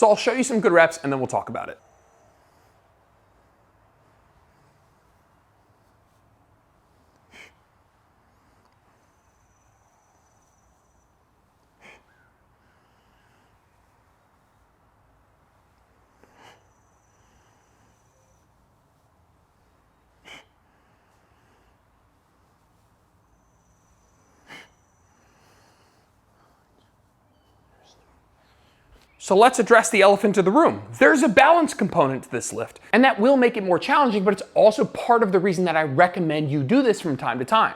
So I'll show you some good reps and then we'll talk about it. So let's address the elephant in the room. There's a balance component to this lift, and that will make it more challenging, but it's also part of the reason that I recommend you do this from time to time.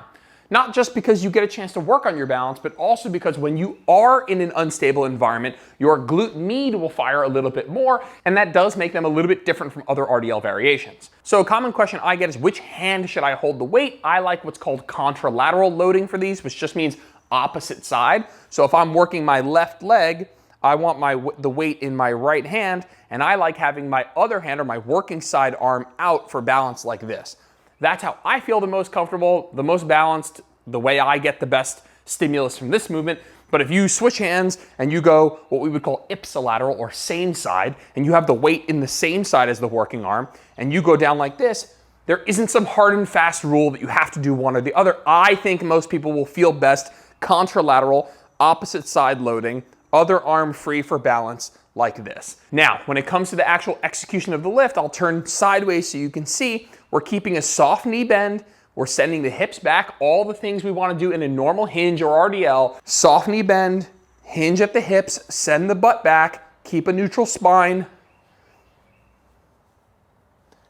Not just because you get a chance to work on your balance, but also because when you are in an unstable environment, your glute med will fire a little bit more, and that does make them a little bit different from other RDL variations. So a common question I get is, which hand should I hold the weight? I like what's called contralateral loading for these, which just means opposite side. So if I'm working my left leg, I want the weight in my right hand, and I like having my other hand or my working side arm out for balance like this. That's how I feel the most comfortable, the most balanced, the way I get the best stimulus from this movement. But if you switch hands and you go what we would call ipsilateral or same side, and you have the weight in the same side as the working arm, and you go down like this, there isn't some hard and fast rule that you have to do one or the other. I think most people will feel best contralateral, opposite side loading, other arm free for balance like this. Now, when it comes to the actual execution of the lift, I'll turn sideways so you can see we're keeping a soft knee bend. We're sending the hips back, all the things we want to do in a normal hinge or RDL. Soft knee bend, hinge at the hips, send the butt back, keep a neutral spine.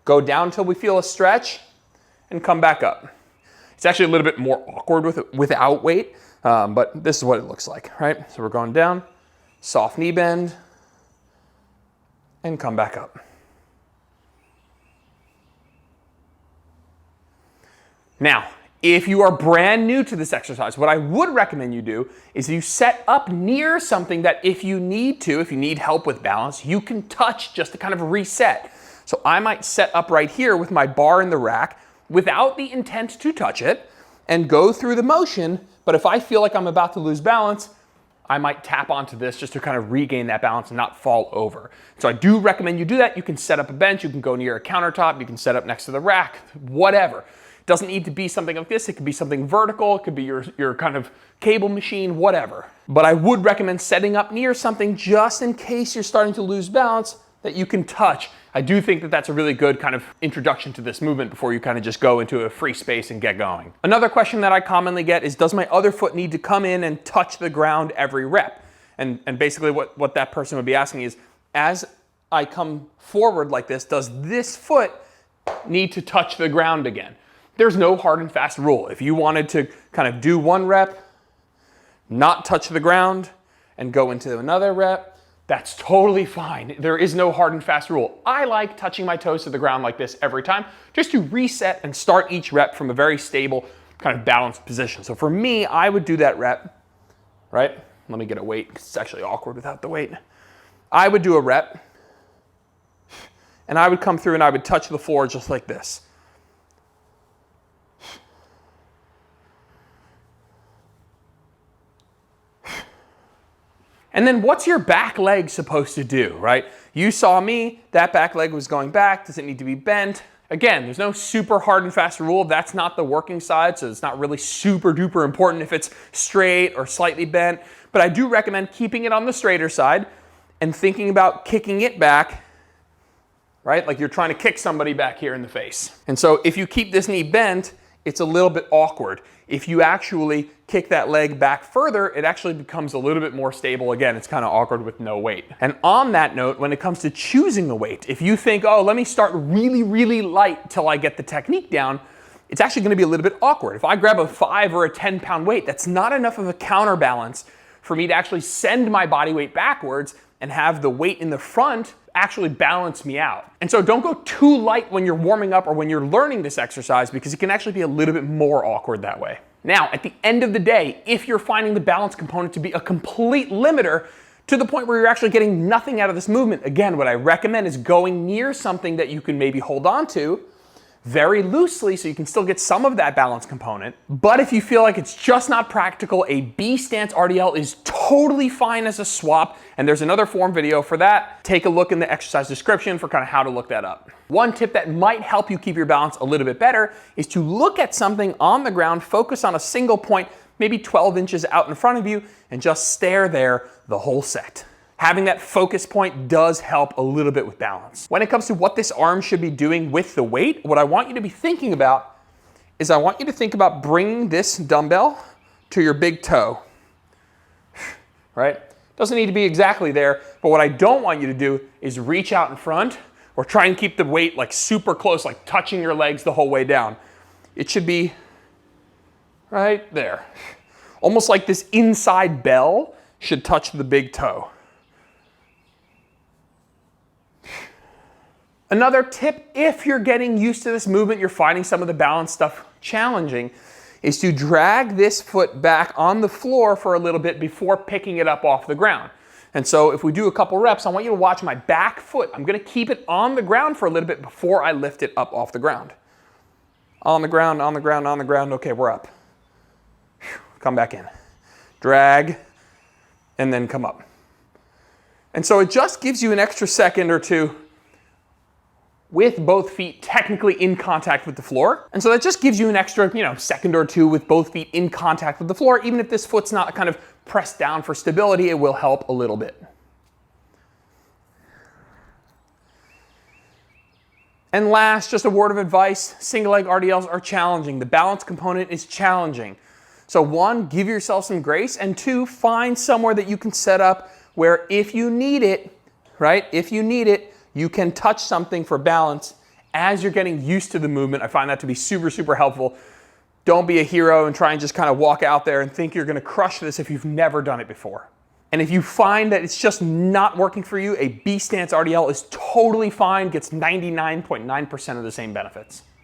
Go down until we feel a stretch and come back up. It's actually a little bit more awkward without weight, but this is what it looks like, right? So we're going down, soft knee bend, and come back up. Now, if you are brand new to this exercise, what I would recommend you do is you set up near something that if you need help with balance, you can touch just to kind of reset. So I might set up right here with my bar in the rack without the intent to touch it and go through the motion, but if I feel like I'm about to lose balance, I might tap onto this just to kind of regain that balance and not fall over. So I do recommend you do that. You can set up a bench, you can go near a countertop, you can set up next to the rack, whatever. It doesn't need to be something like this. It could be something vertical. It could be your kind of cable machine, whatever. But I would recommend setting up near something just in case you're starting to lose balance that you can touch. I do think that that's a really good kind of introduction to this movement before you kind of just go into a free space and get going. Another question that I commonly get is, does my other foot need to come in and touch the ground every rep? And basically what that person would be asking is, as I come forward like this, does this foot need to touch the ground again? There's no hard and fast rule. If you wanted to kind of do one rep, not touch the ground, and go into another rep, that's totally fine. There is no hard and fast rule. I like touching my toes to the ground like this every time, just to reset and start each rep from a very stable, kind of balanced position. So for me, I would do that rep, right? Let me get a weight, because it's actually awkward without the weight. I would do a rep, and I would come through and I would touch the floor just like this. And then what's your back leg supposed to do, right? You saw me, that back leg was going back. Does it need to be bent? Again, there's no super hard and fast rule. That's not the working side, so it's not really super duper important if it's straight or slightly bent. But I do recommend keeping it on the straighter side and thinking about kicking it back, right? Like you're trying to kick somebody back here in the face. And so if you keep this knee bent, it's a little bit awkward. If you actually kick that leg back further, it actually becomes a little bit more stable. Again, it's kind of awkward with no weight. And on that note, when it comes to choosing a weight, if you think, oh, let me start really, really light till I get the technique down, it's actually going to be a little bit awkward. If I grab a 5 or a 10-pound weight, that's not enough of a counterbalance for me to actually send my body weight backwards and have the weight in the front actually balance me out. And so don't go too light when you're warming up or when you're learning this exercise, because it can actually be a little bit more awkward that way. Now, at the end of the day, if you're finding the balance component to be a complete limiter to the point where you're actually getting nothing out of this movement, again, what I recommend is going near something that you can maybe hold on to, very loosely so you can still get some of that balance component. But if you feel like it's just not practical, a B stance RDL is totally fine as a swap, and there's another form video for that. Take a look in the exercise description for kind of how to look that up. One tip that might help you keep your balance a little bit better is to look at something on the ground, focus on a single point, maybe 12 inches out in front of you, and just stare there the whole set. Having that focus point does help a little bit with balance. When it comes to what this arm should be doing with the weight, what I want you to be thinking about is I want you to think about bringing this dumbbell to your big toe, right? Doesn't need to be exactly there, but what I don't want you to do is reach out in front or try and keep the weight like super close, like touching your legs the whole way down. It should be right there. Almost like this inside bell should touch the big toe. Another tip, if you're getting used to this movement, you're finding some of the balance stuff challenging, is to drag this foot back on the floor for a little bit before picking it up off the ground. And so if we do a couple reps, I want you to watch my back foot. I'm gonna keep it on the ground for a little bit before I lift it up off the ground. On the ground, on the ground, on the ground. Okay, we're up. Come back in. Drag, and then come up. And so it just gives you an extra second or two with both feet technically in contact with the floor. And so that just gives you an extra, second or two with both feet in contact with the floor. Even if this foot's not kind of pressed down for stability, it will help a little bit. And last, just a word of advice, single leg RDLs are challenging. The balance component is challenging. So one, give yourself some grace, and two, find somewhere that you can set up where if you need it, right, you can touch something for balance as you're getting used to the movement. I find that to be super, super helpful. Don't be a hero and try and just kind of walk out there and think you're gonna crush this if you've never done it before. And if you find that it's just not working for you, a B stance RDL is totally fine, gets 99.9% of the same benefits.